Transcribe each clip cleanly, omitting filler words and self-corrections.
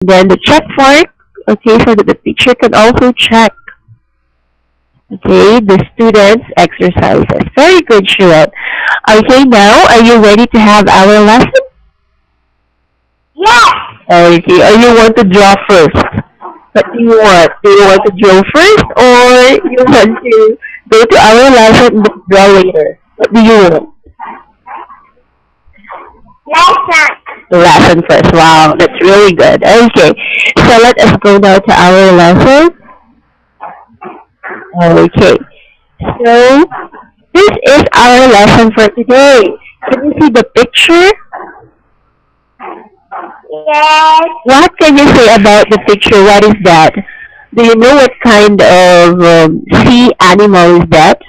Then the check mark, okay, so that the teacher can also check, okay, the students' exercises. Very good, Shiwon. Okay, now, are you ready to have our lesson? Yes. Okay, or you want to draw first? What do you want? Do you want to draw first, or you want to go to our lesson and draw later? What do you want? Lesson. Lesson first. Wow, that's really good. Okay, so let us go now to our lesson. Okay, so this is our lesson for today. Can you see the picture? Yes. What can you say about the picture? What is that? Do you know what kind of sea animal is that?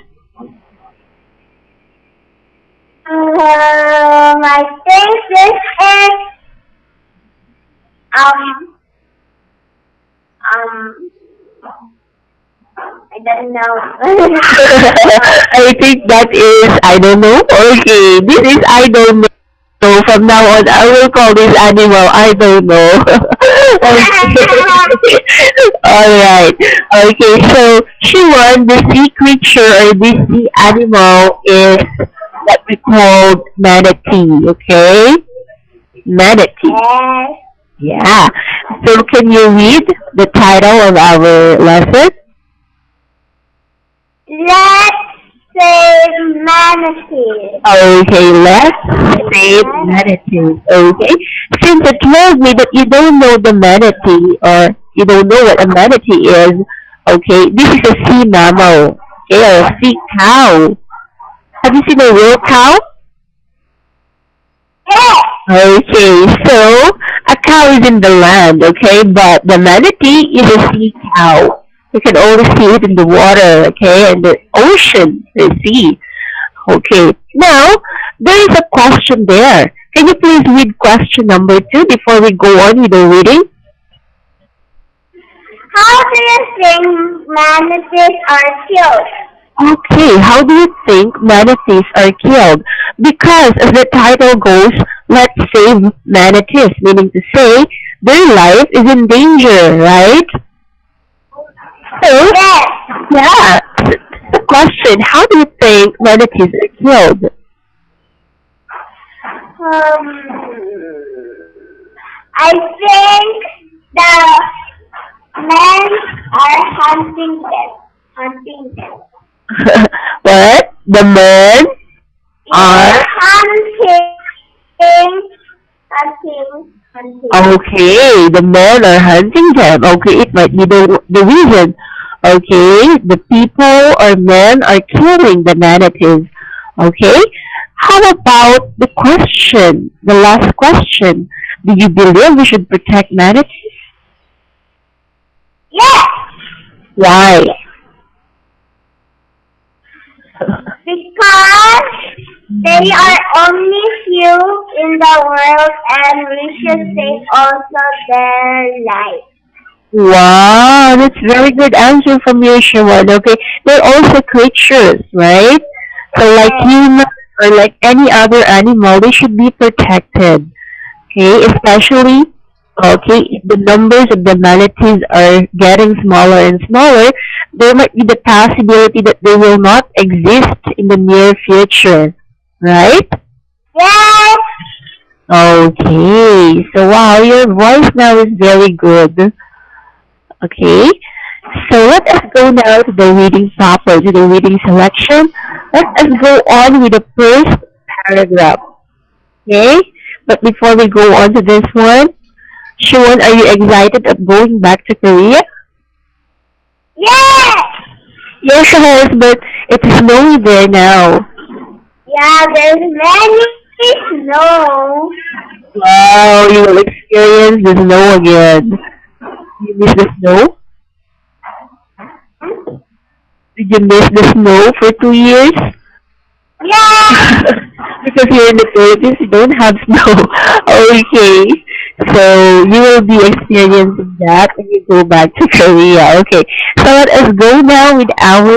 I think this is um um I don't know. I think that is I don't know. Okay, this is I don't know. So from now on, I will call this animal I don't know. Okay. All right. Okay. So Shiwan, the sea creature or this sea animal is what we call manatee. Okay, manatee. Yes. Yeah. So can you read the title of our lesson? Let's say manatee. Okay, let's say manatee. Okay. Since you told me that you don't know the manatee or you don't know what a manatee is, okay, this is a sea mammal. Okay, or a sea cow. Have you seen a real cow? Yes. Okay, so a cow is in the land, okay, but the manatee is a sea cow. You can only see it in the water, okay, and the ocean, the sea. Okay, now there is a question there. Can you please read question number 2 before we go on with the reading? How do you think manatees are killed? Okay, how do you think manatees are killed? Because as the title goes, let's save manatees, meaning to say their life is in danger, right? So, Yes. yeah, the question, how do you think manatees are killed? I think the men are hunting them. Hunting them. What? The men Yes. are Hunting. okay. The men are hunting them. Okay, it might be the reason. Okay, the people or men are killing the manatees. Okay, how about the question? The last question. Do you believe we should protect manatees? Yes. Why? Because they are only few in the world and we should save also their life. Wow, that's very good answer from you, Shiwan. Okay, they're also creatures, right? So like Yes. humans or like any other animal, they should be protected. Okay, especially okay, if the numbers of the manatees are getting smaller and smaller, there might be the possibility that they will not exist in the near future, right? Yes. Okay, so wow, your voice now is very good. Okay, so let us go now to the reading proper, to the reading selection. Let us go on with the first paragraph. Okay, but before we go on to this one, Sean, are you excited of going back to Korea? Yes. Yes, but it's snowing there now. Yeah, there's many snow. Wow, you will experience the snow again. You miss the snow? Did you miss the snow for 2 years? Yeah. Because here in the Philippines, you don't have snow. Okay. So you will be experiencing that when you go back to Korea. Okay. So let us go now with our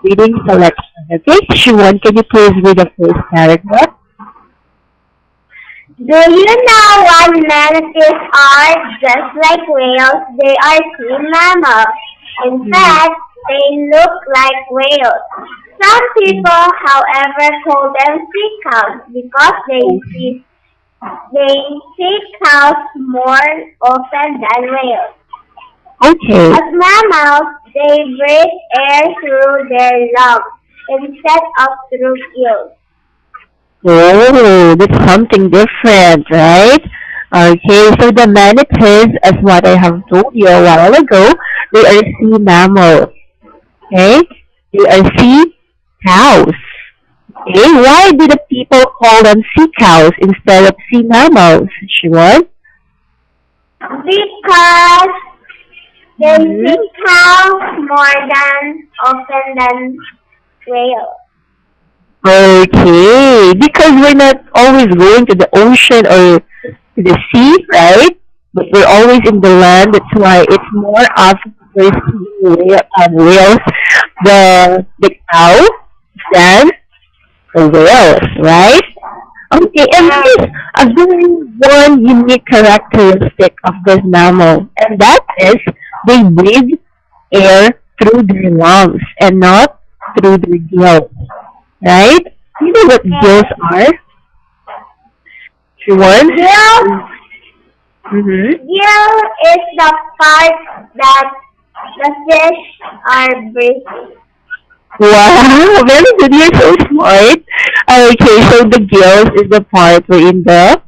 reading selection. Okay. Shiwon, can you please read the first paragraph? Do you know what manatees are? Just like whales, they are sea mammals. In Mm. fact, they look like whales. Some people, however, call them sea cows because they see cows more often than whales. Okay. As mammals, they breathe air through their lungs instead of through gills. Oh, that's something different, right? Okay, so the manatees, as what I have told you a while ago, they are sea mammals. Okay, they are sea cows. Okay, why do the people call them sea cows instead of sea mammals, Shiwon? Because they Mm-hmm. see cows more than often than whales. Okay, because we're not always going to the ocean or to the sea, right? But we're always in the land. That's why it's more often we're seeing whales, the cow, than the whales, right? Okay, and Yeah. there's a very one unique characteristic of this mammal, and that is they breathe air through their lungs and not through their gills, right? You know what gills Yes. are, Siwan? Gill, Mm-hmm. gill is the part that the fish are breathing. Wow, very good. You're so smart. Okay, so the gills is the part wherein the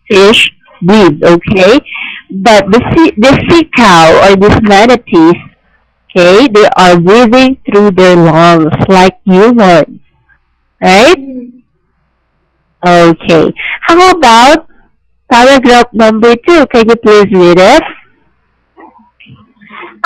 fish breathe, okay? But the sea cow or these manatees, okay, they are breathing through their lungs like humans, right? Mm. Okay. How about paragraph number 2? Can you please read it?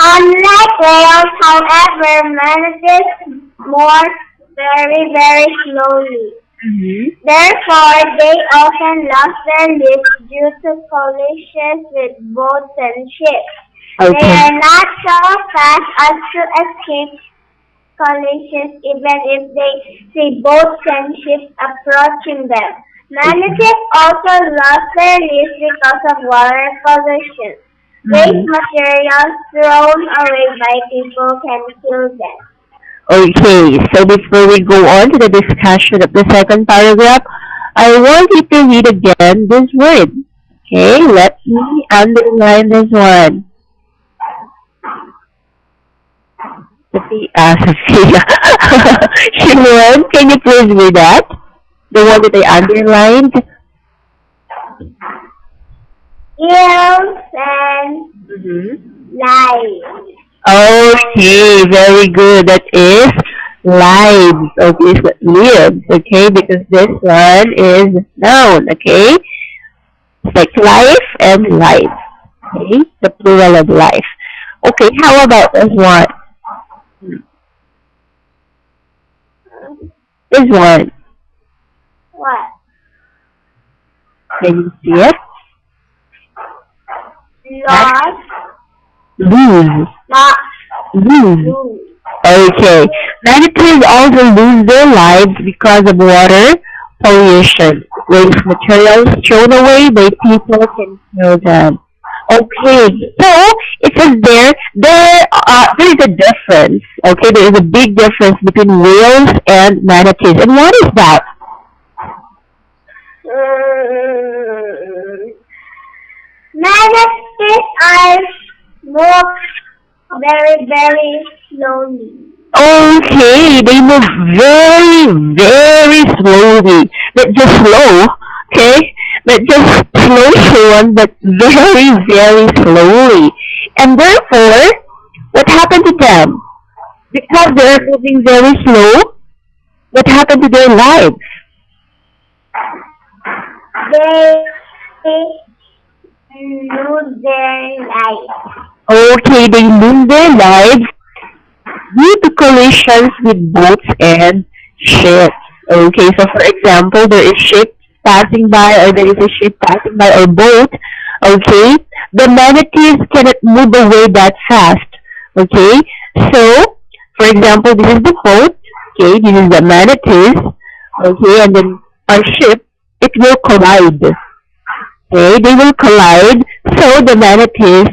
Unlike whales, however, manatees move very slowly. Mm-hmm. Therefore, they often lost their lives due to collisions with boats and ships. They Okay. are not so fast as to escape collisions even if they see boats and ships approaching them. Okay. Manatees also lost their lives because of water pollution. Waste Mm-hmm. materials thrown away by people can kill them. Okay, so before we go on to the discussion of the second paragraph, I want you to read again this word. Okay, let me underline this one. Sophia. Shimon, can you please read that? The one that I underlined? Gills and Mm-hmm. lies. Okay, very good. That is lives. Okay, so lives. Okay, because this one is noun. Okay, it's like life and life. Okay, the plural of life. Okay, how about this one? This one. What? Can you see it? That's Lost, lose. not Lose. lose. Okay. Manatee also lose their lives because of water pollution. Waste materials thrown away by people can kill them. Okay, so it says there is a difference. Okay, there is a big difference between whales and manatees. And what is that? Mm, manatees are move very slowly. Okay, they move very slowly. Not just slow, okay? Not just slow one, but very slowly. And therefore, what happened to them? Because they are moving very slow, what happened to their lives? They lose their life. Okay, they lose their lives due to collisions with boats and ships. Okay, so for example, there is ship passing by or there is a ship passing by or boat. Okay, the manatees cannot move away that fast. Okay, so for example, this is the boat. Okay, this is the manatees. Okay, and then our ship, it will collide. Okay, they will collide. So the manatees